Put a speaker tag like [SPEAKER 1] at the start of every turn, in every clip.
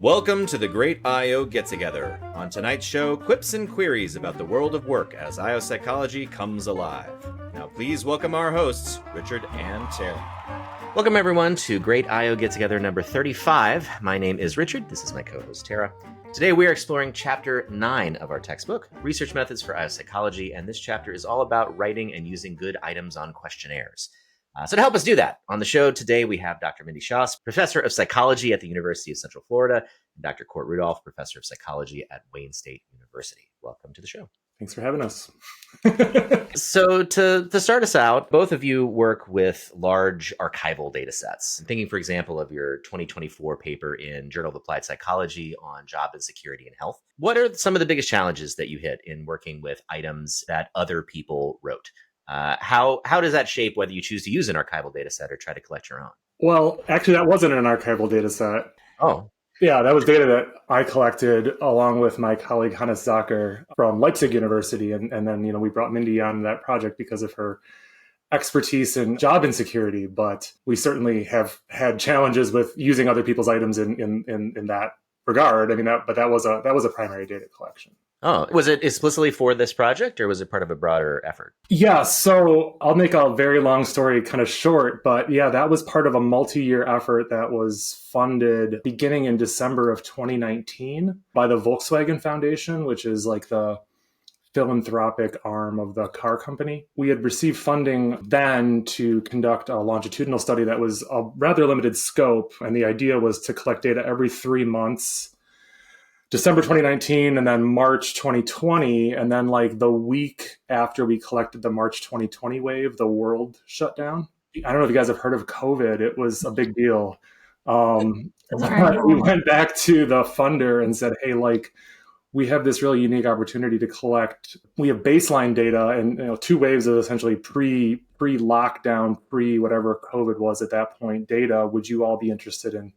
[SPEAKER 1] Welcome to the Great I.O. Get-Together. On tonight's show, quips and queries about the world of work as I.O. psychology comes alive. Now please welcome our hosts, Richard and Terry.
[SPEAKER 2] Welcome everyone to Great I.O. Get-Together number 35. My name is Richard. This is my co-host, Tara. Today we are exploring Chapter 9 of our textbook, Research Methods for I.O. Psychology, and this chapter is all about writing and using good items on questionnaires. So to help us do that, on the show today we have Dr. Mindy Shoss, Professor of Psychology at the University of Central Florida, and Dr. Cort Rudolph, Professor of Psychology at Wayne State University. Welcome to the show.
[SPEAKER 3] Thanks for having us.
[SPEAKER 2] So to start us out, both of you work with large archival datasets. I'm thinking, for example, of your 2024 paper in Journal of Applied Psychology on job insecurity and health. What are some of the biggest challenges that you hit in working with items that other people wrote? How does that shape whether you choose to use an archival data set or try to collect your own?
[SPEAKER 3] Well, actually, that wasn't an archival data set.
[SPEAKER 2] Oh.
[SPEAKER 3] Yeah, that was data that I collected along with my colleague Hannes Zacher from Leipzig University. And then, we brought Mindy on that project because of her expertise in job insecurity. But we certainly have had challenges with using other people's items in that regard. I mean, that was a primary data collection.
[SPEAKER 2] Oh, was it explicitly for this project or was it part of a broader effort?
[SPEAKER 3] Yeah, so I'll make a very long story kind of short, but yeah, that was part of a multi-year effort that was funded beginning in December of 2019 by the Volkswagen Foundation, which is like the philanthropic arm of the car company. We had received funding then to conduct a longitudinal study that was a rather limited scope, and the idea was to collect data every 3 months. December 2019 and then March 2020. And then like the week after we collected the March 2020 wave, the world shut down. I don't know if you guys have heard of COVID. It was a big deal. We went back to the funder and said, hey, we have this really unique opportunity to collect. We have baseline data and 2 waves of essentially pre-lockdown, pre-whatever COVID was at that point data. Would you all be interested in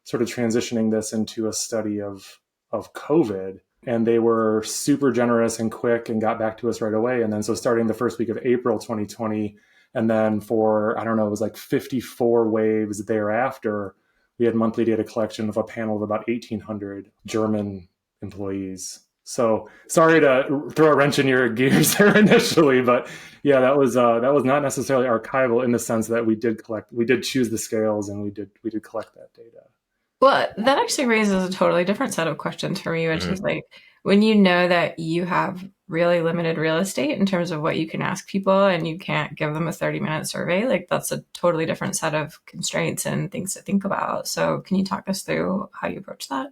[SPEAKER 3] sort of transitioning this into a study of COVID? And they were super generous and quick and got back to us right away. And then so starting the first week of April 2020, and then for, it was like 54 waves thereafter, we had monthly data collection of a panel of about 1,800 German employees. So sorry to throw a wrench in your gears there initially, but yeah, that was not necessarily archival in the sense that we did choose the scales and we did collect that data.
[SPEAKER 4] Well, that actually raises a totally different set of questions for me, which is like, when you know that you have really limited real estate in terms of what you can ask people and you can't give them a 30-minute survey, like that's a totally different set of constraints and things to think about. So can you talk us through how you approach that?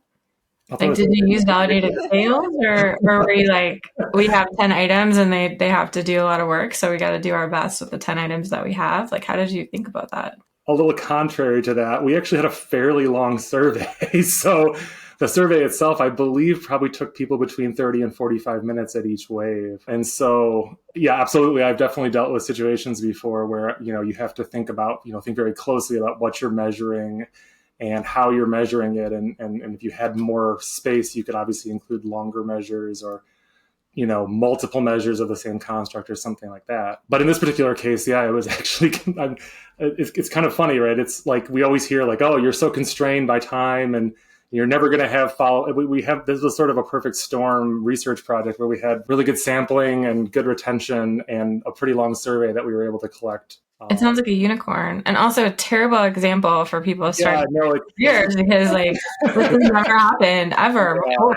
[SPEAKER 4] Like, did you use validated scales or were we like, we have 10 items and they have to do a lot of work, so we got to do our best with the 10 items that we have? Like, how did you think about that?
[SPEAKER 3] A little contrary to that, we actually had a fairly long survey. So the survey itself, I believe, probably took people between 30 and 45 minutes at each wave. And so, yeah, absolutely. I've definitely dealt with situations before where, you have to think very closely about what you're measuring and how you're measuring it. And if you had more space, you could obviously include longer measures or multiple measures of the same construct or something like that. But in this particular case, yeah, it was actually, it's kind of funny, right? It's like, we always hear like, oh, you're so constrained by time and you're never going to have this was sort of a perfect storm research project where we had really good sampling and good retention and a pretty long survey that we were able to collect.
[SPEAKER 4] It sounds like a unicorn, and also a terrible example for people starting careers because this has never happened ever before.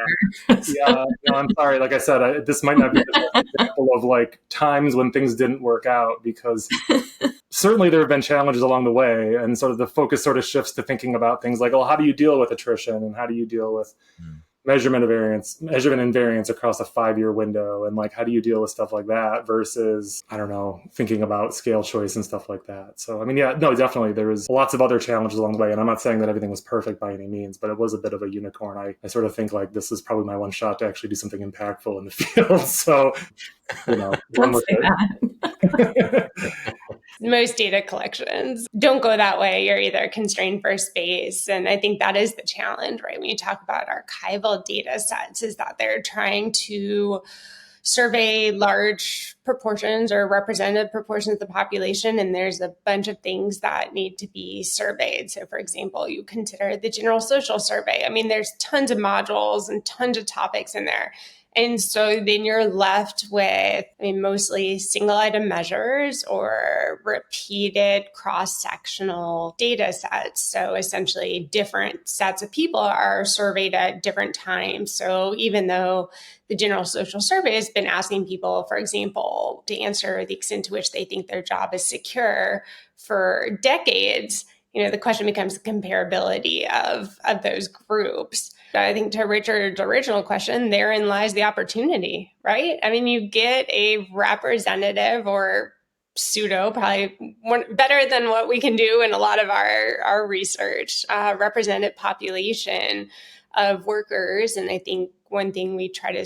[SPEAKER 3] I'm sorry. Like I said, this might not be the best example of times when things didn't work out, because certainly there have been challenges along the way, and sort of the focus sort of shifts to thinking about things like, well, how do you deal with attrition and how do you deal with measurement and variance across a 5-year window, and how do you deal with stuff like that versus, thinking about scale choice and stuff like that. So, definitely there was lots of other challenges along the way, and I'm not saying that everything was perfect by any means, but it was a bit of a unicorn. I sort of think this is probably my one shot to actually do something impactful in the field. So, one with it.
[SPEAKER 5] Most data collections don't go that way. You're either constrained for space. And I think that is the challenge, right? When you talk about archival data sets, is that they're trying to survey large proportions or representative proportions of the population, and there's a bunch of things that need to be surveyed. So, for example, you consider the general social survey. I mean, there's tons of modules and tons of topics in there. And so then you're left with, mostly single item measures or repeated cross-sectional data sets. So essentially different sets of people are surveyed at different times. So even though the general social survey has been asking people, for example, to answer the extent to which they think their job is secure for decades, the question becomes the comparability of those groups. I think to Richard's original question, therein lies the opportunity, right? I mean, you get a representative or pseudo, probably better than what we can do in a lot of our research, represented population of workers. And I think one thing we try to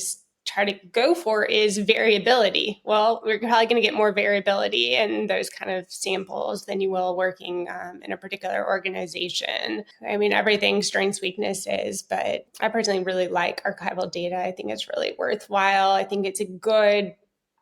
[SPEAKER 5] go for is variability. Well, we're probably going to get more variability in those kind of samples than you will working in a particular organization. I mean, everything strengths, weaknesses, but I personally really like archival data. I think it's really worthwhile. I think it's a good,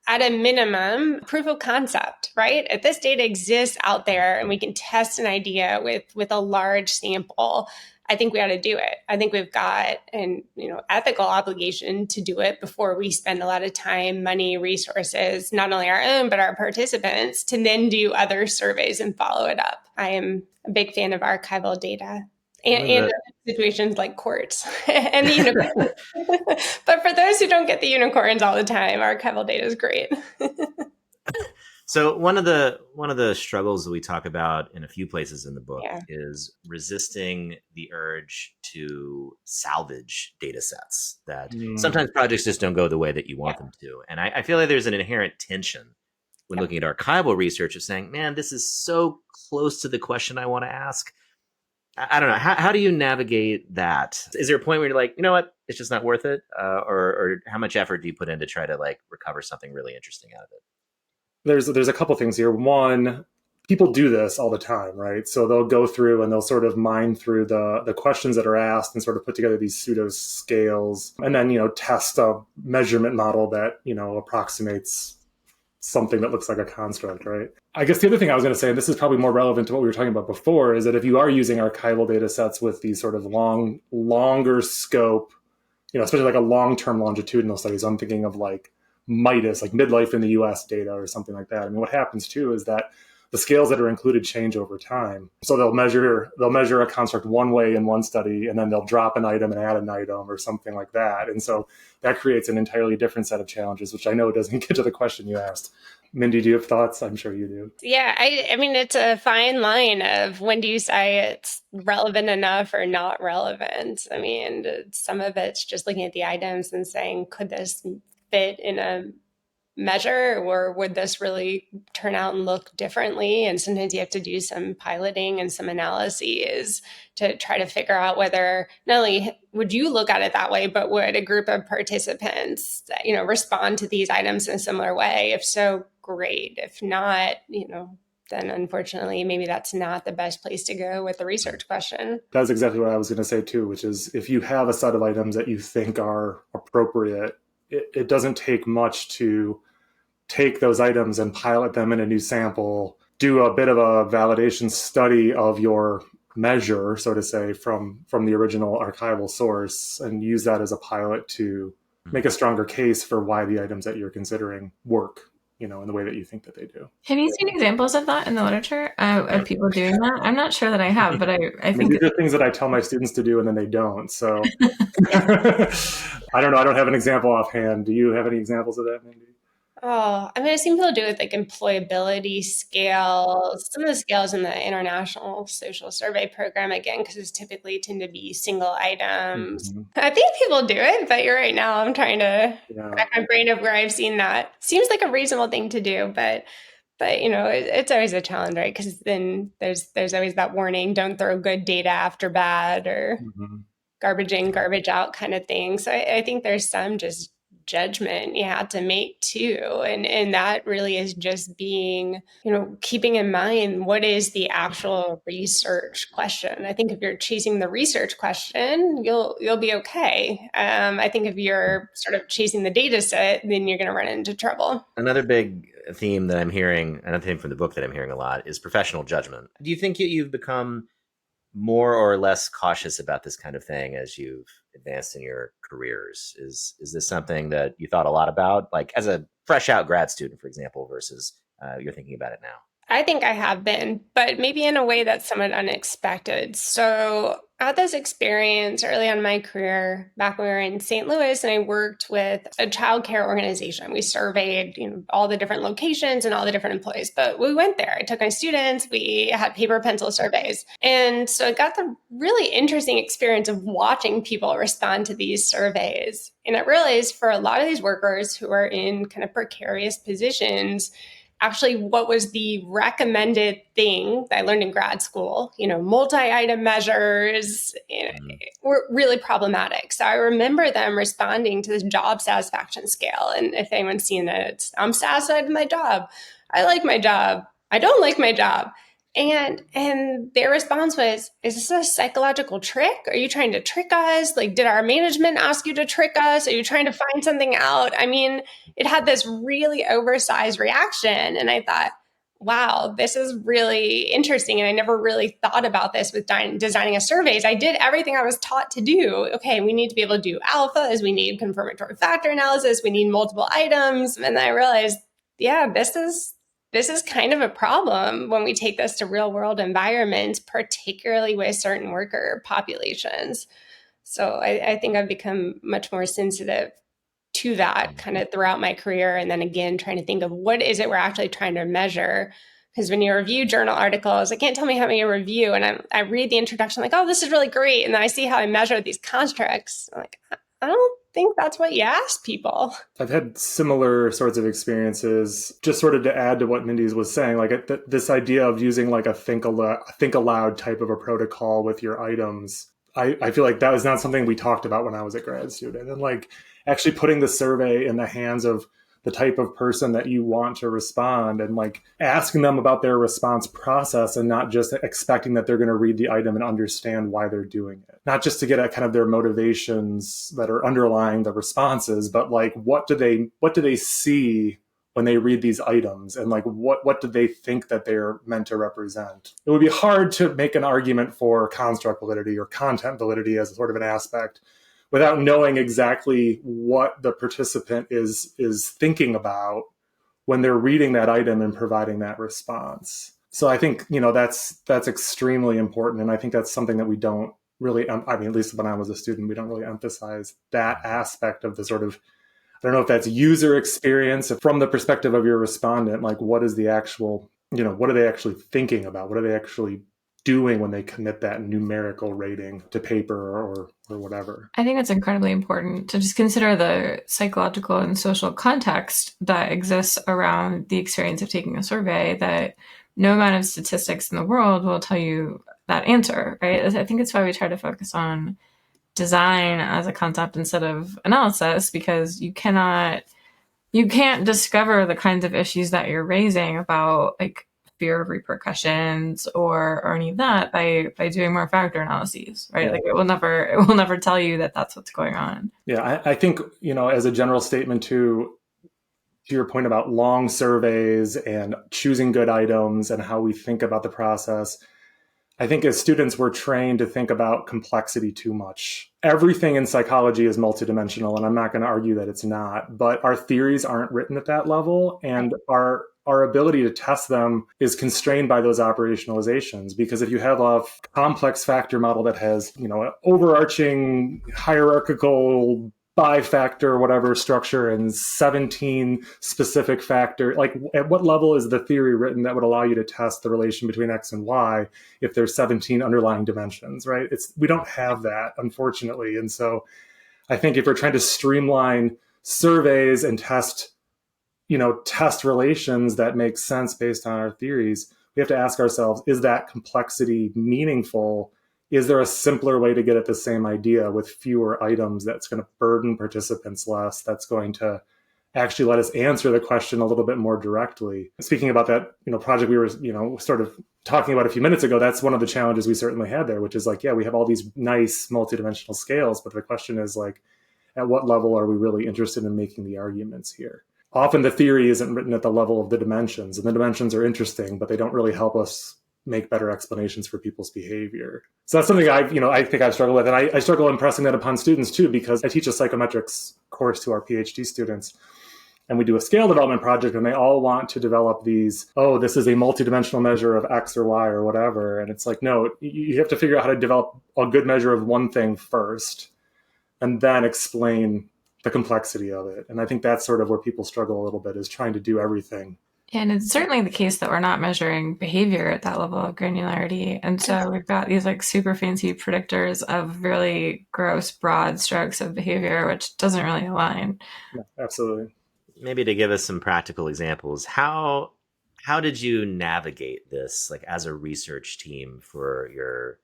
[SPEAKER 5] at a minimum, proof of concept, right? If this data exists out there and we can test an idea with a large sample, I think we ought to do it. I think we've got an ethical obligation to do it before we spend a lot of time, money, resources, not only our own, but our participants, to then do other surveys and follow it up. I am a big fan of archival data and situations like courts and the unicorns. But for those who don't get the unicorns all the time, archival data is great.
[SPEAKER 2] So one of the struggles that we talk about in a few places in the book is resisting the urge to salvage data sets that sometimes projects just don't go the way that you want them to. And I feel like there's an inherent tension when looking at archival research of saying, man, this is so close to the question I want to ask. I don't know. How do you navigate that? Is there a point where you're like, you know what, it's just not worth it? Or how much effort do you put in to try to recover something really interesting out of it?
[SPEAKER 3] There's a couple things here. One, people do this all the time, right? So they'll go through and they'll sort of mine through the questions that are asked and sort of put together these pseudo scales and then, test a measurement model that, approximates something that looks like a construct, right? I guess the other thing I was going to say, and this is probably more relevant to what we were talking about before, is that if you are using archival data sets with these sort of longer scope, especially like a long-term longitudinal studies, I'm thinking of like MIDAS, like midlife in the US data or something like that. I mean, what happens too is that the scales that are included change over time. So they'll measure a construct one way in one study, and then they'll drop an item and add an item or something like that. And so that creates an entirely different set of challenges, which I know doesn't get to the question you asked. Mindy, do you have thoughts? I'm sure you do.
[SPEAKER 5] Yeah, I mean, it's a fine line of when do you say it's relevant enough or not relevant. I mean, some of it's just looking at the items and saying, could this fit in a measure, or would this really turn out and look differently? And sometimes you have to do some piloting and some analyses to try to figure out whether not only would you look at it that way, but would a group of participants, respond to these items in a similar way? If so, great. If not, then unfortunately, maybe that's not the best place to go with the research question.
[SPEAKER 3] That's exactly what I was going to say too, which is if you have a set of items that you think are appropriate, it doesn't take much to take those items and pilot them in a new sample, do a bit of a validation study of your measure, so to say, from the original archival source, and use that as a pilot to make a stronger case for why the items that you're considering work, in the way that you think that they do.
[SPEAKER 4] Have you seen examples of that in the literature of people doing that? I'm not sure that I have, but I think
[SPEAKER 3] these are things that I tell my students to do and then they don't. So I don't know. I don't have an example offhand. Do you have any examples of that, Mindy?
[SPEAKER 5] Oh, I mean, I've seen people do it with like employability scales, some of the scales in the International Social Survey Program, again, because it's typically tend to be single items. Mm-hmm. I think people do it, but you're right now. I'm trying to crack my brain of where I've seen that. Seems like a reasonable thing to do, but it's always a challenge, right? Because then there's always that warning: don't throw good data after bad, or garbage in, garbage out kind of thing. So I think there's some just judgment you have to make too. And that really is just being, keeping in mind what is the actual research question. I think if you're chasing the research question, you'll be okay. I think if you're sort of chasing the data set, then you're going to run into trouble.
[SPEAKER 2] Another big theme that I'm hearing, another theme from the book that I'm hearing a lot, is professional judgment. Do you think you've become more or less cautious about this kind of thing as you've advanced in your careers? Is this something that you thought a lot about, like as a fresh out grad student, for example, versus you're thinking about it now?
[SPEAKER 5] I think I have been, but maybe in a way that's somewhat unexpected. So I had this experience early on in my career back when we were in St. Louis, and I worked with a childcare organization. We surveyed, all the different locations and all the different employees. But we went there. I took my students. We had paper pencil surveys. And so I got the really interesting experience of watching people respond to these surveys. And I realized for a lot of these workers who are in kind of precarious positions, actually what was the recommended thing that I learned in grad school, multi-item measures, were really problematic. So I remember them responding to this job satisfaction scale. And if anyone's seen it, I'm satisfied with my job. I like my job. I don't like my job. And their response was, is this a psychological trick? Are you trying to trick us? Like, did our management ask you to trick us? Are you trying to find something out? I mean, it had this really oversized reaction. And I thought, wow, this is really interesting. And I never really thought about this with designing a surveys. I did everything I was taught to do. Okay, we need to be able to do alphas. We need confirmatory factor analysis. We need multiple items. And then I realized, yeah, this is kind of a problem when we take this to real world environments, particularly with certain worker populations. So I think I've become much more sensitive to that kind of throughout my career. And then again, trying to think of what is it we're actually trying to measure? Because when you review journal articles, I can't tell me how many you review. And I read the introduction like, oh, this is really great. And then I see how I measure these constructs. I'm like, I don't think that's what you ask people.
[SPEAKER 3] I've had similar sorts of experiences. Just sort of to add to what Mindy was saying, like this idea of using like a think aloud type of a protocol with your items. I feel like that was not something we talked about when I was a grad student. And like actually putting the survey in the hands of the type of person that you want to respond and like asking them about their response process and not just expecting that they're going to read the item and understand why they're doing it. Not just to get at kind of their motivations that are underlying the responses, but like what do they see when they read these items, and like what do they think that they're meant to represent? It would be hard to make an argument for construct validity or content validity as sort of an aspect without knowing exactly what the participant is thinking about when they're reading that item and providing that response. So I think, that's extremely important. And I think that's something that we don't really, at least when I was a student, we don't really emphasize that aspect of the sort of, I don't know if that's user experience from the perspective of your respondent, like what is the actual, what are they actually thinking about? What are they actually doing when they commit that numerical rating to paper or whatever?
[SPEAKER 4] I think it's incredibly important to just consider the psychological and social context that exists around the experience of taking a survey, that no amount of statistics in the world will tell you that answer, right? I think it's why we try to focus on design as a concept instead of analysis, because you can't discover the kinds of issues that you're raising about like fear of repercussions or any of that by doing more factor analyses, right? Yeah. Like it will never tell you that that's what's going on.
[SPEAKER 3] Yeah, I think, as a general statement to your point about long surveys and choosing good items and how we think about the process, I think as students, we're trained to think about complexity too much. Everything in psychology is multidimensional, and I'm not going to argue that it's not, but our theories aren't written at that level, and our ability to test them is constrained by those operationalizations. Because if you have a complex factor model that has, an overarching hierarchical bi-factor, whatever structure, and 17 specific factor, like at what level is the theory written that would allow you to test the relation between X and Y if there's 17 underlying dimensions, right? We don't have that, unfortunately. And so I think if we're trying to streamline surveys and test relations that make sense based on our theories, we have to ask ourselves, is that complexity meaningful is there a simpler way to get at the same idea with fewer items that's going to burden participants less, that's going to actually let us answer the question a little bit more directly? Speaking about that, project we were, sort of talking about a few minutes ago, that's one of the challenges we certainly had there, which is like, yeah, we have all these nice multidimensional scales, but the question is like, at what level are we really interested in making the arguments here? Often the theory isn't written at the level of the dimensions, and the dimensions are interesting, but they don't really help us make better explanations for people's behavior. So that's something I think I've struggled with. And I struggle impressing that upon students too, because I teach a psychometrics course to our PhD students. And we do a scale development project, and they all want to develop these, this is a multidimensional measure of X or Y or whatever. And it's like, no, you have to figure out how to develop a good measure of one thing first, and then explain the complexity of it. And I think that's sort of where people struggle a little bit, is trying to do everything.
[SPEAKER 4] And it's certainly the case that we're not measuring behavior at that level of granularity. And so we've got these like super fancy predictors of really gross, broad strokes of behavior, which doesn't really align.
[SPEAKER 3] Yeah, absolutely.
[SPEAKER 2] Maybe to give us some practical examples, how did you navigate this, like as a research team for your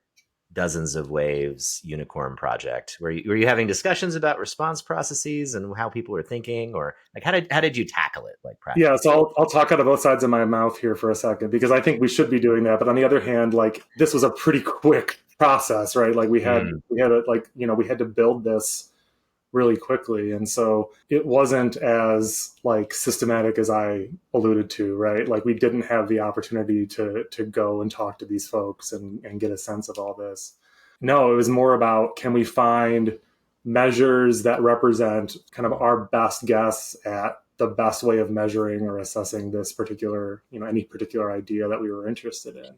[SPEAKER 2] dozens of waves unicorn project? Were you having discussions about response processes and how people were thinking, or like how did you tackle it, like practically?
[SPEAKER 3] Yeah, so I'll talk out of both sides of my mouth here for a second, because I think we should be doing that. But on the other hand, like this was a pretty quick process, right? Like we had to build this really quickly, and so it wasn't as like systematic as I alluded to, right? Like we didn't have the opportunity to go and talk to these folks and get a sense of all this. No, it was more about, can we find measures that represent kind of our best guess at the best way of measuring or assessing this particular, any particular idea that we were interested in.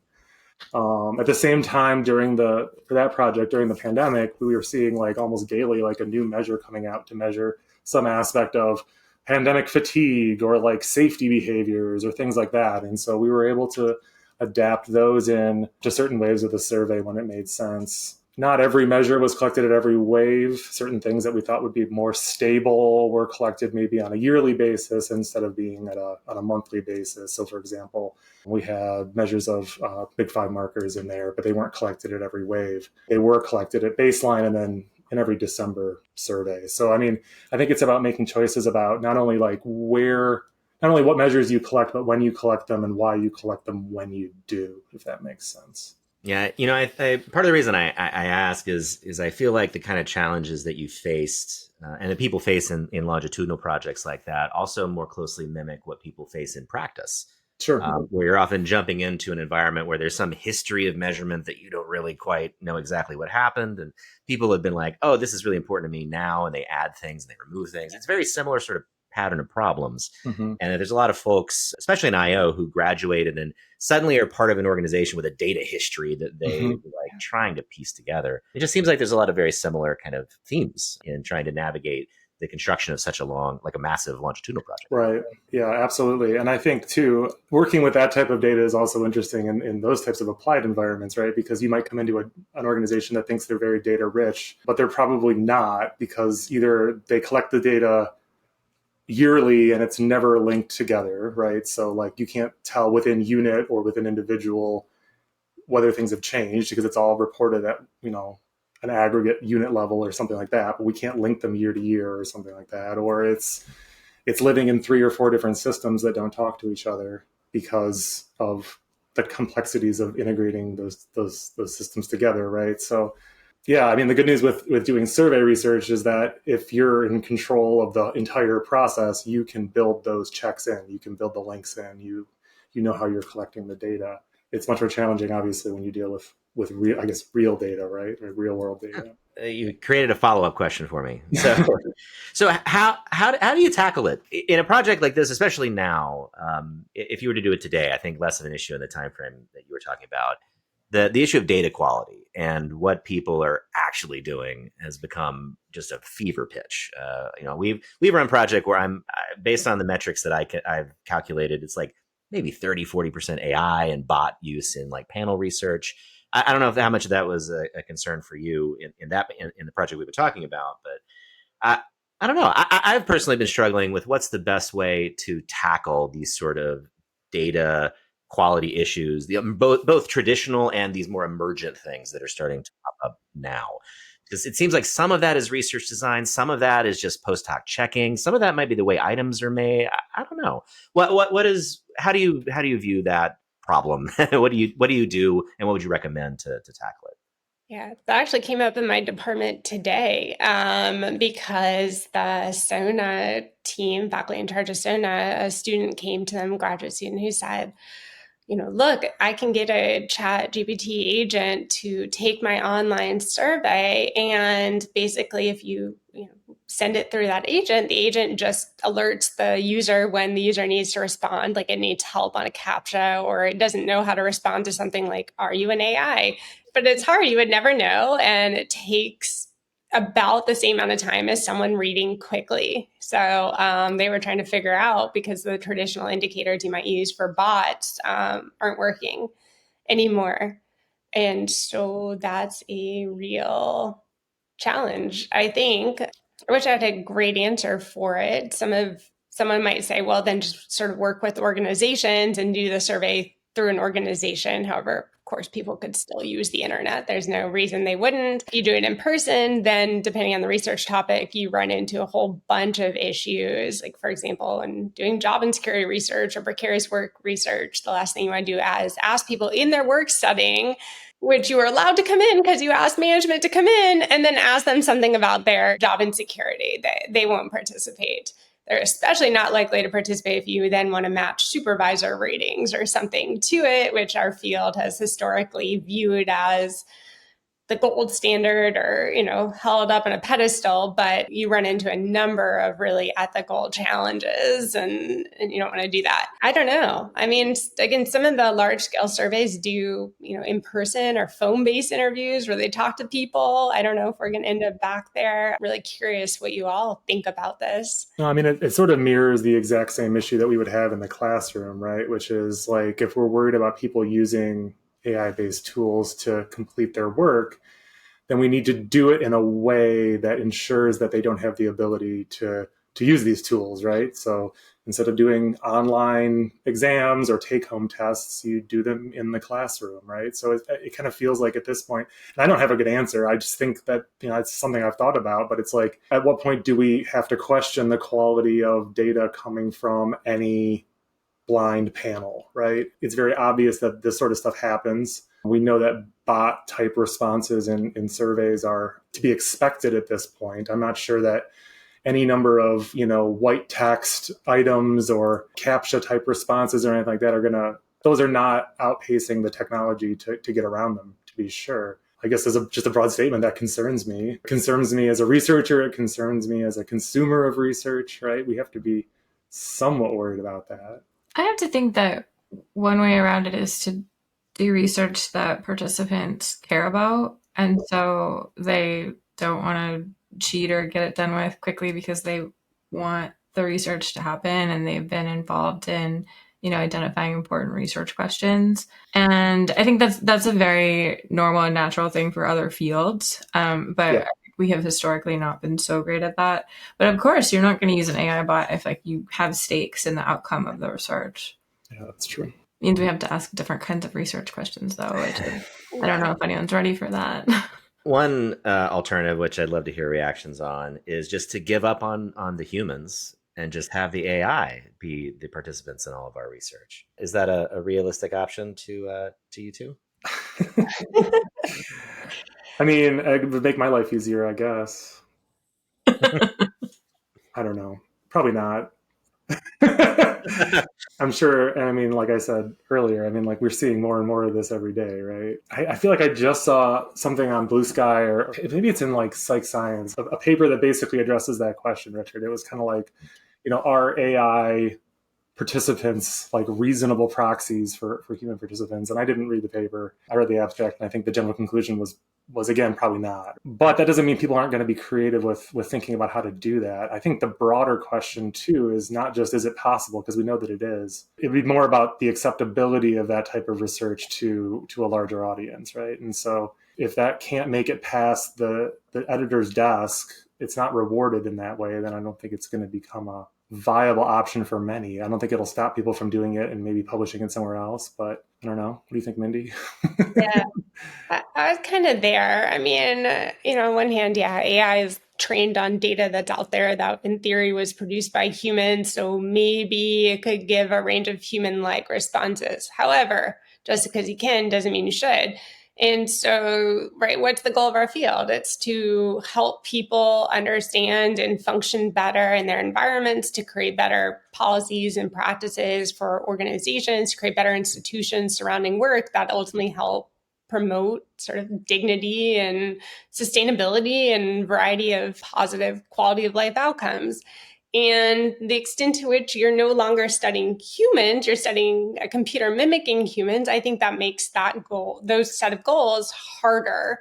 [SPEAKER 3] At the same time, for that project, during the pandemic, we were seeing like almost daily, like a new measure coming out to measure some aspect of pandemic fatigue or like safety behaviors or things like that. And so we were able to adapt those in to certain waves of the survey when it made sense. Not every measure was collected at every wave. Certain things that we thought would be more stable were collected maybe on a yearly basis instead of being on a monthly basis. So, for example, we had measures of Big Five markers in there, but they weren't collected at every wave. They were collected at baseline and then in every December survey. So, I mean, I think it's about making choices about not only what measures you collect, but when you collect them and why you collect them when you do, if that makes sense.
[SPEAKER 2] Yeah, I part of the reason I ask is I feel like the kind of challenges that you faced and that people face in longitudinal projects like that also more closely mimic what people face in practice.
[SPEAKER 3] Sure.
[SPEAKER 2] Where you're often jumping into an environment where there's some history of measurement that you don't really quite know exactly what happened. And people have been like, oh, this is really important to me now. And they add things and they remove things. It's very similar sort of pattern of problems.
[SPEAKER 3] Mm-hmm.
[SPEAKER 2] And there's a lot of folks, especially in IO, who graduated and suddenly are part of an organization with a data history that they like trying to piece together. It just seems like there's a lot of very similar kind of themes in trying to navigate the construction of such a massive longitudinal project.
[SPEAKER 3] Right. Yeah, absolutely. And I think too, working with that type of data is also interesting in those types of applied environments, right? Because you might come into an organization that thinks they're very data rich, but they're probably not, because either they collect the data yearly and it's never linked together, right? So like you can't tell within unit or within individual whether things have changed, because it's all reported at, an aggregate unit level or something like that, but we can't link them year to year or something like that. Or it's living in 3 or 4 different systems that don't talk to each other because of the complexities of integrating those systems together, right? So yeah, I mean, the good news with doing survey research is that if you're in control of the entire process, you can build those checks in, you can build the links in, you know how you're collecting the data. It's much more challenging, obviously, when you deal with real data, right? Or real world data.
[SPEAKER 2] You created a follow-up question for me. So how do you tackle it in a project like this, especially now? If you were to do it today, I think less of an issue in the time frame that you were talking about. The issue of data quality and what people are actually doing has become just a fever pitch. We've run a project where I'm based on the metrics that I've calculated. It's like maybe 30-40% AI and bot use in like panel research. I don't know how much of that was a concern for you in the project we've been talking about, but I don't know. I've personally been struggling with what's the best way to tackle these sort of data quality issues, both traditional and these more emergent things that are starting to pop up now? Because it seems like some of that is research design, some of that is just post hoc checking, some of that might be the way items are made. I don't know. What is, how do you view that problem? What do you do, and what would you recommend to tackle it?
[SPEAKER 5] Yeah, that actually came up in my department today because the SONA team, faculty in charge of SONA, a student came to them, graduate student, who said, look, I can get a chat GPT agent to take my online survey. And basically, if you send it through that agent, the agent just alerts the user when the user needs to respond, like it needs help on a CAPTCHA, or it doesn't know how to respond to something like, are you an AI? But it's hard. You would never know. And it takes about the same amount of time as someone reading quickly. So they were trying to figure out, because the traditional indicators you might use for bots aren't working anymore. And so that's a real challenge, I think. I wish I had a great answer for it. Someone might say, well, then just sort of work with organizations and do the survey through an organization. However, of course, people could still use the internet. There's no reason they wouldn't. If you do it in person, then depending on the research topic, you run into a whole bunch of issues. Like, for example, in doing job insecurity research or precarious work research, the last thing you want to do is ask people in their work setting, which you were allowed to come in because you asked management to come in, and then ask them something about their job insecurity. They won't participate. They're especially not likely to participate if you then want to match supervisor ratings or something to it, which our field has historically viewed as the gold standard, or held up on a pedestal. But you run into a number of really ethical challenges, and you don't want to do that. I don't know. I mean, again, some of the large scale surveys do in person or phone based interviews where they talk to people. I don't know if we're going to end up back there. I'm really curious what you all think about this.
[SPEAKER 3] No, I mean, it sort of mirrors the exact same issue that we would have in the classroom, right? Which is like, if we're worried about people using AI-based tools to complete their work, then we need to do it in a way that ensures that they don't have the ability to use these tools, right? So instead of doing online exams or take-home tests, you do them in the classroom, right? So it kind of feels like at this point, and I don't have a good answer, I just think that it's something I've thought about, but it's like, at what point do we have to question the quality of data coming from any blind panel, right? It's very obvious that this sort of stuff happens. We know that bot type responses in surveys are to be expected at this point. I'm not sure that any number of, white text items or CAPTCHA type responses or anything like that those are not outpacing the technology to get around them, to be sure. I guess as just a broad statement, that concerns me. It concerns me as a researcher. It concerns me as a consumer of research, right? We have to be somewhat worried about that.
[SPEAKER 4] I have to think that one way around it is to do research that participants care about. And so they don't want to cheat or get it done with quickly because they want the research to happen and they've been involved in, identifying important research questions. And I think that's a very normal and natural thing for other fields. But yeah, we have historically not been so great at that. But of course, you're not going to use an AI bot if you have stakes in the outcome of the research.
[SPEAKER 3] Yeah, that's true.
[SPEAKER 4] Means we have to ask different kinds of research questions, though, which I don't know if anyone's ready for that.
[SPEAKER 2] One alternative, which I'd love to hear reactions on, is just to give up on the humans and just have the AI be the participants in all of our research. Is that a realistic option to you two?
[SPEAKER 3] I mean, it would make my life easier, I guess. I don't know. Probably not. I'm sure. I mean, like I said earlier, we're seeing more and more of this every day, right? I feel like I just saw something on Blue Sky, or maybe it's in like Psych Science, a paper that basically addresses that question, Richard. It was kind of like, are AI participants like reasonable proxies for human participants? And I didn't read the paper. I read the abstract, and I think the general conclusion was again, probably not. But that doesn't mean people aren't going to be creative with thinking about how to do that. I think the broader question too is not just, is it possible? Because we know that it is. It'd be more about the acceptability of that type of research to a larger audience, right? And so if that can't make it past the editor's desk, it's not rewarded in that way, then I don't think it's going to become a viable option for many. I don't think it'll stop people from doing it and maybe publishing it somewhere else, but I don't know. What do you think, Mindy?
[SPEAKER 5] Yeah, I was kind of there. I mean, on one hand, yeah, AI is trained on data that's out there that in theory was produced by humans. So maybe it could give a range of human-like responses. However, just because you can doesn't mean you should. And so, right, what's the goal of our field? It's to help people understand and function better in their environments, to create better policies and practices for organizations, to create better institutions surrounding work that ultimately help promote sort of dignity and sustainability and variety of positive quality of life outcomes. And the extent to which you're no longer studying humans, you're studying a computer mimicking humans, I think that makes that goal, those set of goals, harder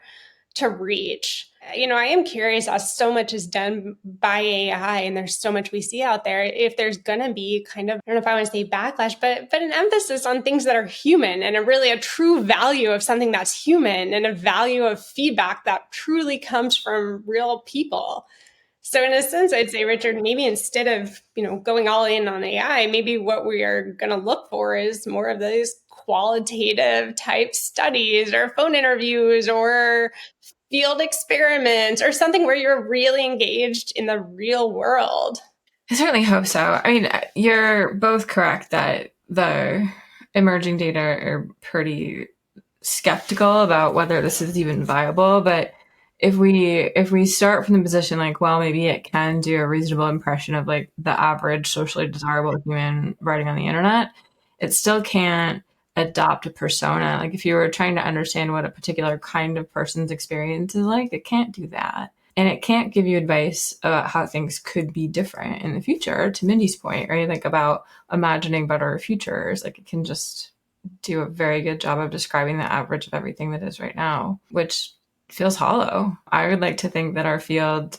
[SPEAKER 5] to reach. I am curious as so much is done by AI and there's so much we see out there. If there's going to be kind of, I don't know if I want to say backlash, but an emphasis on things that are human and a true value of something that's human and a value of feedback that truly comes from real people. So in a sense, I'd say, Richard, maybe instead of, going all in on AI, maybe what we are going to look for is more of those qualitative type studies or phone interviews or field experiments or something where you're really engaged in the real world.
[SPEAKER 4] I certainly hope so. I mean, you're both correct that the emerging data are pretty skeptical about whether this is even viable, but if we start from the position like, well, maybe it can do a reasonable impression of like the average socially desirable human writing on the internet, it still can't adopt a persona. Like if you were trying to understand what a particular kind of person's experience is like, it can't do that. And it can't give you advice about how things could be different in the future, to Mindy's point, right? Like about imagining better futures. Like it can just do a very good job of describing the average of everything that is right now, which feels hollow. I would like to think that our field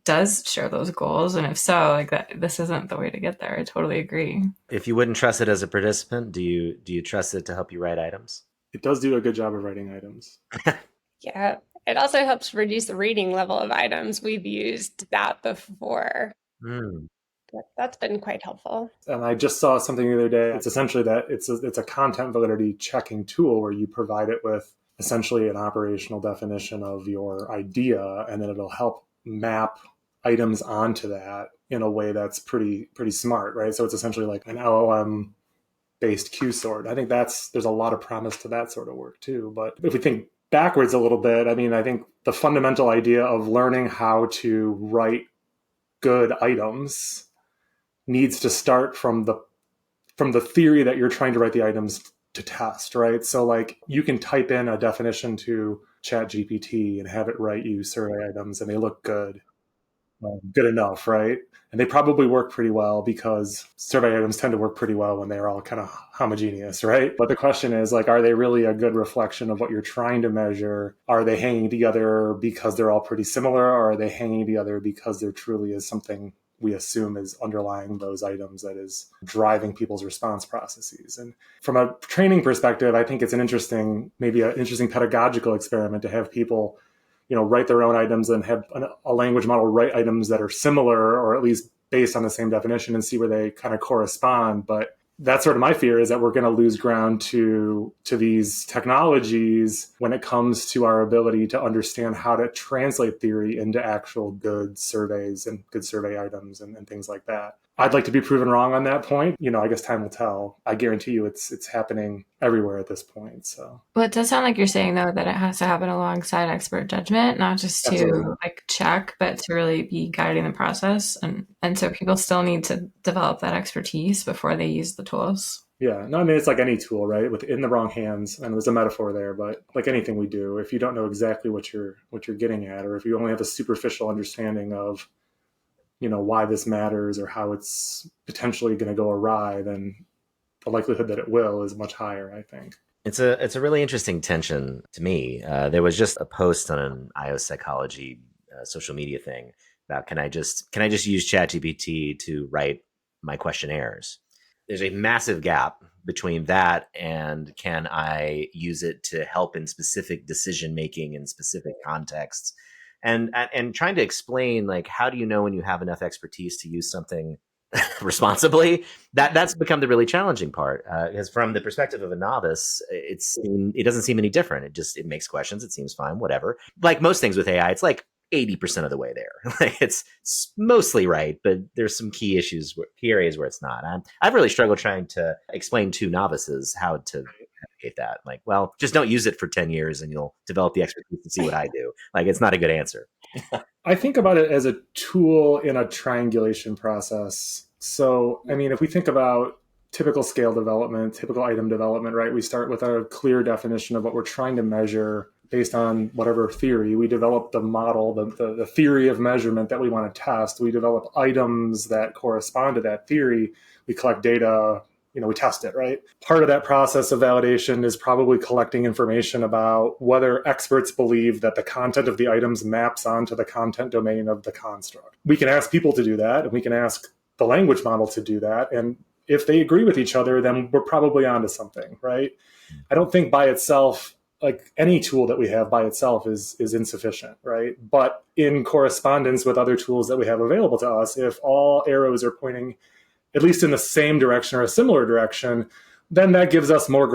[SPEAKER 4] does share those goals, and if so, like that, this isn't the way to get there. I totally agree.
[SPEAKER 2] If you wouldn't trust it as a participant, do you trust it to help you write items?
[SPEAKER 3] It does do a good job of writing items.
[SPEAKER 5] Yeah, it also helps reduce the reading level of items. We've used that before. That's been quite helpful.
[SPEAKER 3] And I just saw something the other day. It's essentially that it's a content validity checking tool where you provide it with essentially an operational definition of your idea, and then it'll help map items onto that in a way that's pretty smart, right? So it's essentially like an LLM based Q sort. I think there's a lot of promise to that sort of work too. But if we think backwards a little bit, I mean, I think the fundamental idea of learning how to write good items needs to start from the theory that you're trying to write the items to test, right? So like you can type in a definition to ChatGPT and have it write you survey items and they look good enough, right? And they probably work pretty well because survey items tend to work pretty well when they're all kind of homogeneous, right? But the question is like, are they really a good reflection of what you're trying to measure? Are they hanging together because they're all pretty similar, or are they hanging together because there truly is something we assume is underlying those items that is driving people's response processes? And from a training perspective, I think it's maybe an interesting pedagogical experiment to have people, write their own items and have a language model write items that are similar or at least based on the same definition and see where they kind of correspond. But that's sort of my fear, is that we're going to lose ground to these technologies when it comes to our ability to understand how to translate theory into actual good surveys and good survey items and things like that. I'd like to be proven wrong on that point. I guess time will tell. I guarantee you it's happening everywhere at this point. So,
[SPEAKER 4] Well, it does sound like you're saying, though, that it has to happen alongside expert judgment, not just to
[SPEAKER 3] absolutely.
[SPEAKER 4] check, but to really be guiding the process. And so people still need to develop that expertise before they use the tools.
[SPEAKER 3] Yeah, no, I mean, it's like any tool, right? In the wrong hands, and there's a metaphor there, but like anything we do, if you don't know exactly what you're getting at, or if you only have a superficial understanding of, why this matters or how it's potentially going to go awry, then the likelihood that it will is much higher, I think.
[SPEAKER 2] It's a really interesting tension to me. There was just a post on an IO psychology social media thing about can I just use ChatGPT to write my questionnaires? There's a massive gap between that and can I use it to help in specific decision making in specific contexts, and trying to explain like how do you know when you have enough expertise to use something responsibly, that's become the really challenging part. Because from the perspective of a novice, it doesn't seem any different. It makes questions. It seems fine, whatever. Like most things with AI, it's like 80% of the way there. Like it's mostly right, but there's some key areas where it's not. I've really struggled trying to explain to novices how to navigate that. Like, well, just don't use it for 10 years and you'll develop the expertise to see what I do. Like, it's not a good answer.
[SPEAKER 3] I think about it as a tool in a triangulation process. So, I mean, if we think about typical scale development, typical item development, right? We start with a clear definition of what we're trying to measure based on whatever theory. We develop the model, the theory of measurement that we want to test. We develop items that correspond to that theory. We collect data, we test it, right? Part of that process of validation is probably collecting information about whether experts believe that the content of the items maps onto the content domain of the construct. We can ask people to do that, and we can ask the language model to do that. And if they agree with each other, then we're probably onto something, right? I don't think by itself, like any tool that we have by itself is insufficient, right? But in correspondence with other tools that we have available to us, if all arrows are pointing at least in the same direction or a similar direction, then that gives us more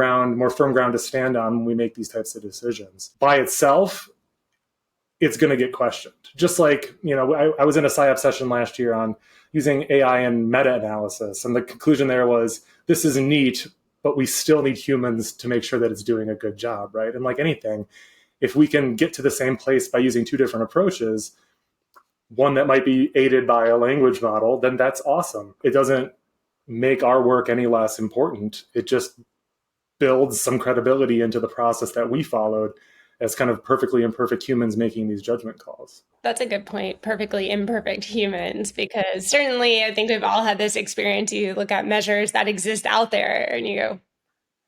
[SPEAKER 3] firm ground to stand on when we make these types of decisions. By itself, it's going to get questioned. Just like, I was in a SciOps session last year on using AI and meta-analysis, and the conclusion there was, this is neat, but we still need humans to make sure that it's doing a good job, right? And like anything, if we can get to the same place by using two different approaches, one that might be aided by a language model, then that's awesome. It doesn't make our work any less important. It just builds some credibility into the process that we followed as kind of perfectly imperfect humans making these judgment calls.
[SPEAKER 5] That's a good point. Perfectly imperfect humans, because certainly I think we've all had this experience. You look at measures that exist out there and you go,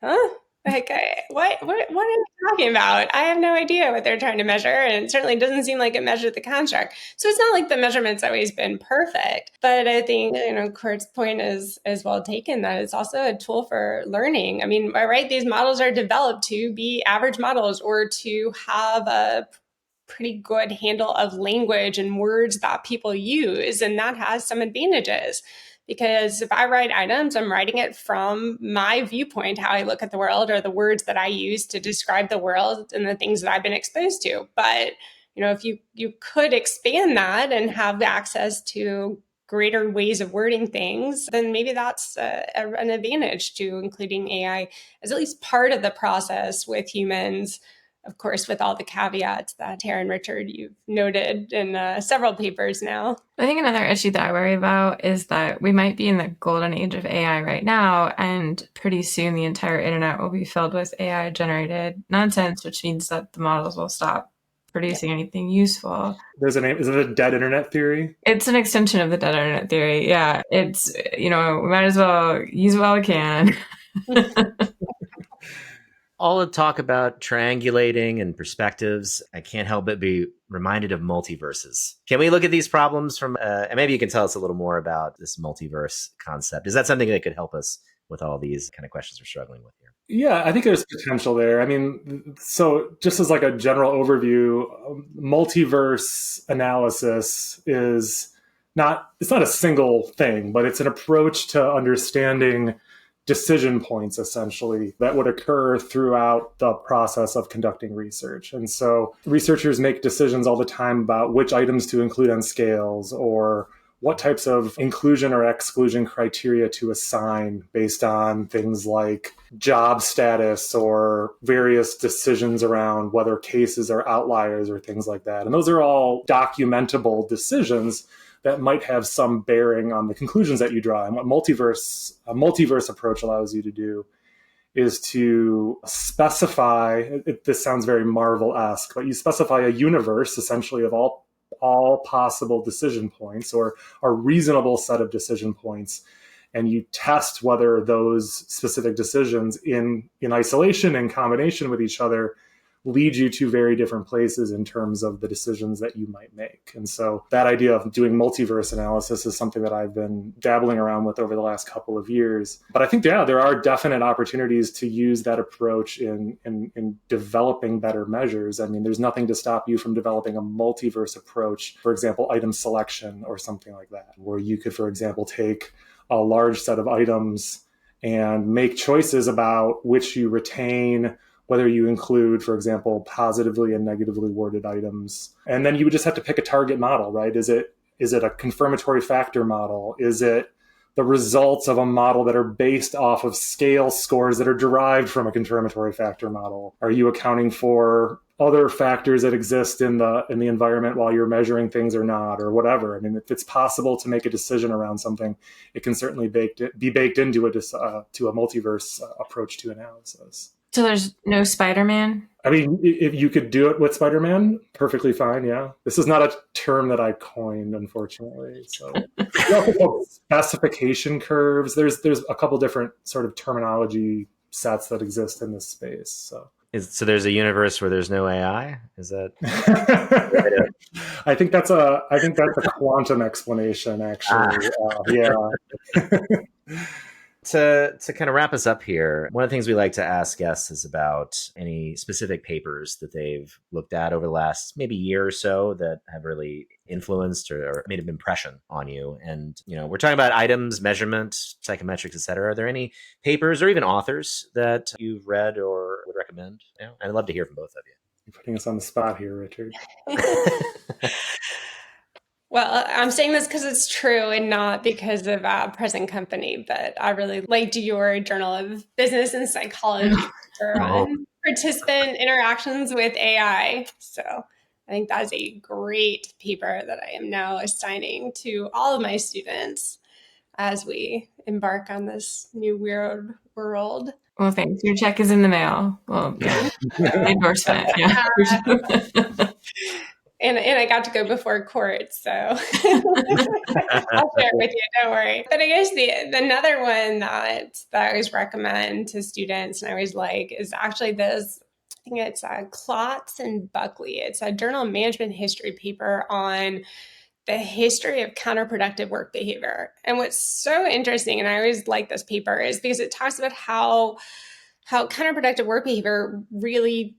[SPEAKER 5] huh? Like, what are you talking about? I have no idea what they're trying to measure. And it certainly doesn't seem like it measured the construct. So it's not like the measurement's always been perfect. But I think, Cort's point is well taken, that it's also a tool for learning. I mean, right, these models are developed to be average models or to have a pretty good handle of language and words that people use. And that has some advantages. Because if I write items, I'm writing it from my viewpoint, how I look at the world, or the words that I use to describe the world and the things that I've been exposed to. But, if you could expand that and have access to greater ways of wording things, then maybe that's an advantage to including AI as at least part of the process with humans. Of course, with all the caveats that Tara and Richard, you've noted in several papers now.
[SPEAKER 4] I think another issue that I worry about is that we might be in the golden age of AI right now, and pretty soon the entire internet will be filled with AI-generated nonsense, which means that the models will stop producing anything useful.
[SPEAKER 3] There's a name. Is it a dead internet theory?
[SPEAKER 4] It's an extension of the dead internet theory. Yeah, it's, we might as well use it while we can.
[SPEAKER 2] All the talk about triangulating and perspectives, I can't help but be reminded of multiverses. Can we look at these problems from, and maybe you can tell us a little more about this multiverse concept. Is that something that could help us with all these kind of questions we're struggling with here?
[SPEAKER 3] Yeah, I think there's potential there. I mean, so just as like a general overview, multiverse analysis it's not a single thing, but it's an approach to understanding decision points, essentially, that would occur throughout the process of conducting research. And so researchers make decisions all the time about which items to include on scales, or what types of inclusion or exclusion criteria to assign based on things like job status or various decisions around whether cases are outliers or things like that. And those are all documentable decisions that might have some bearing on the conclusions that you draw. And what a multiverse approach allows you to do is to specify, this sounds very Marvel-esque, but you specify a universe essentially of all possible decision points, or a reasonable set of decision points, and you test whether those specific decisions in isolation, in combination with each other, lead you to very different places in terms of the decisions that you might make. And so that idea of doing multiverse analysis is something that I've been dabbling around with over the last couple of years. But I think, yeah, there are definite opportunities to use that approach in developing better measures. I mean, there's nothing to stop you from developing a multiverse approach, for example, item selection or something like that, where you could, for example, take a large set of items and make choices about which you retain, whether you include, for example, positively and negatively worded items. And then you would just have to pick a target model, right? Is it a confirmatory factor model? Is it the results of a model that are based off of scale scores that are derived from a confirmatory factor model? Are you accounting for other factors that exist in the environment while you're measuring things or not, or whatever? I mean, if it's possible to make a decision around something, it can certainly be baked into a multiverse approach to analysis.
[SPEAKER 4] So there's no Spider-Man?
[SPEAKER 3] I mean, if you could do it with Spider-Man, perfectly fine, yeah. This is not a term that I coined, unfortunately. So specification curves, there's a couple different sort of terminology sets that exist in this space. So
[SPEAKER 2] there's a universe where there's no AI? Is that
[SPEAKER 3] I think that's a quantum explanation, actually. Yeah.
[SPEAKER 2] To kind of wrap us up here, one of the things we like to ask guests is about any specific papers that they've looked at over the last maybe year or so that have really influenced or made an impression on you. And, we're talking about items, measurement, psychometrics, et cetera. Are there any papers or even authors that you've read or would recommend? I'd love to hear from both of you.
[SPEAKER 3] You're putting us on the spot here, Richard.
[SPEAKER 5] Well, I'm saying this because it's true and not because of present company, but I really liked your Journal of Business and Psychology on participant interactions with AI. So I think that's a great paper that I am now assigning to all of my students as we embark on this new weird world.
[SPEAKER 4] Well, thanks. Your check is in the mail. Well, yeah. Endorsement. Yeah.
[SPEAKER 5] And I got to go before court, so I'll share it with you, don't worry. But I guess another one that I always recommend to students and I always like is actually this, I think it's Klotz and Buckley. It's a journal management history paper on the history of counterproductive work behavior. And what's so interesting, and I always like this paper, is because it talks about how counterproductive work behavior really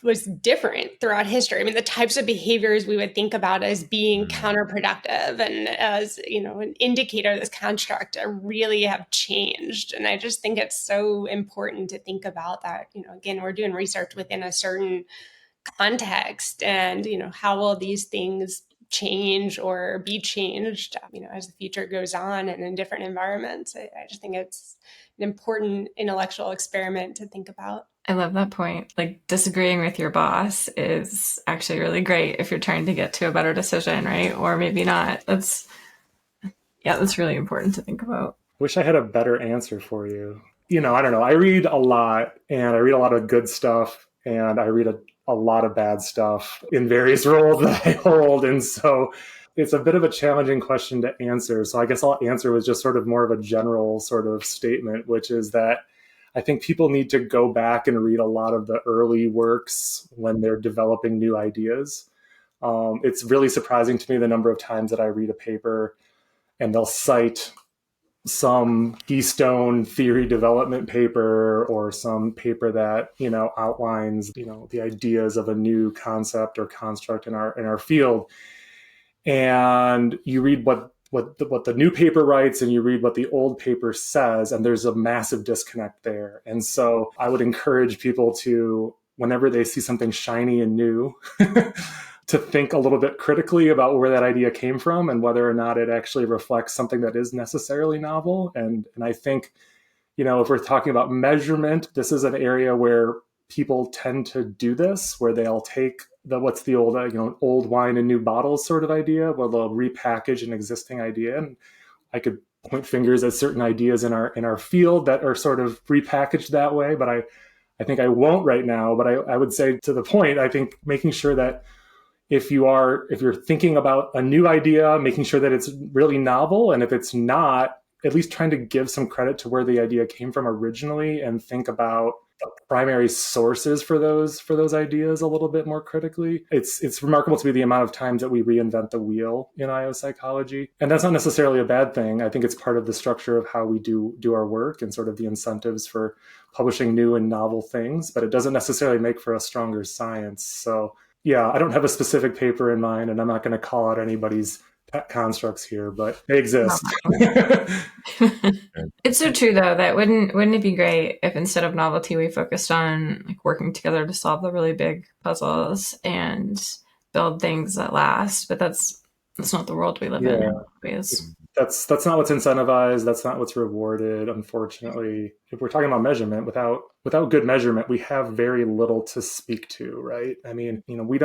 [SPEAKER 5] was different throughout history. I mean, the types of behaviors we would think about as being counterproductive and as, an indicator of this construct really have changed. And I just think it's so important to think about that. Again, we're doing research within a certain context and, how will these things change or be changed, as the future goes on and in different environments. I just think it's an important intellectual experiment to think about.
[SPEAKER 4] I love that point. Like, disagreeing with your boss is actually really great if you're trying to get to a better decision, right? Or maybe not. That's really important to think about.
[SPEAKER 3] Wish I had a better answer for you. I don't know. I read a lot and I read a lot of good stuff and I read a lot of bad stuff in various roles that I hold. And so it's a bit of a challenging question to answer. So I guess I'll answer with just sort of more of a general sort of statement, which is that I think people need to go back and read a lot of the early works when they're developing new ideas. It's really surprising to me the number of times that I read a paper and they'll cite some keystone theory development paper or some paper that, outlines, the ideas of a new concept or construct in our field. And you read what the new paper writes and you read what the old paper says, and there's a massive disconnect there. And so I would encourage people to, whenever they see something shiny and new, to think a little bit critically about where that idea came from and whether or not it actually reflects something that is necessarily novel. And I think, if we're talking about measurement, this is an area where people tend to do this, where they'll take what's the old, old wine in new bottles sort of idea, where they'll repackage an existing idea. And I could point fingers at certain ideas in our field that are sort of repackaged that way, but I think I won't right now. But I would say, to the point, I think making sure that if you're thinking about a new idea, making sure that it's really novel, and if it's not, at least trying to give some credit to where the idea came from originally and think about the primary sources for those ideas a little bit more critically. It's remarkable to me the amount of times that we reinvent the wheel in IO psychology. And that's not necessarily a bad thing. I think it's part of the structure of how we do our work and sort of the incentives for publishing new and novel things, but it doesn't necessarily make for a stronger science. So yeah, I don't have a specific paper in mind, and I'm not going to call out anybody's pet constructs here, but they exist.
[SPEAKER 4] It's so true though that wouldn't it be great if instead of novelty we focused on like working together to solve the really big puzzles and build things that last, but that's not the world we live in.
[SPEAKER 3] That's not what's incentivized. That's not what's rewarded. Unfortunately, if we're talking about measurement, without good measurement, we have very little to speak to, right? I mean, we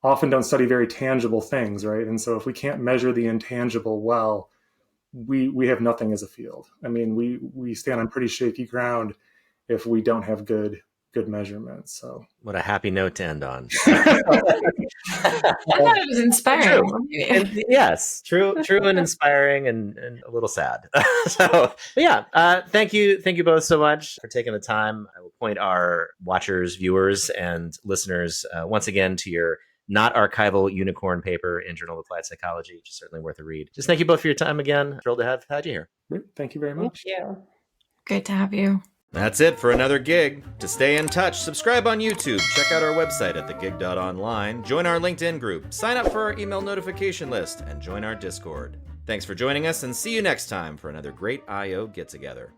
[SPEAKER 3] often don't study very tangible things, right? And so if we can't measure the intangible well, we have nothing as a field. I mean, we stand on pretty shaky ground if we don't have good measurements. So
[SPEAKER 2] what a happy note to end on.
[SPEAKER 4] I thought it was inspiring.
[SPEAKER 2] Yes, true and inspiring and a little sad. So yeah, thank you both so much for taking the time. I will point our watchers, viewers, and listeners once again to your not archival unicorn paper in Journal of Applied Psychology, which is certainly worth a read. Just thank you both for your time again. Thrilled to have had you here.
[SPEAKER 3] Thank you very much.
[SPEAKER 5] Thank you.
[SPEAKER 4] Great to have you.
[SPEAKER 1] That's it for another gig. To stay in touch, subscribe on YouTube, check out our website at thegig.online, join our LinkedIn group, sign up for our email notification list, and join our Discord. Thanks for joining us, and see you next time for another great I.O. get-together.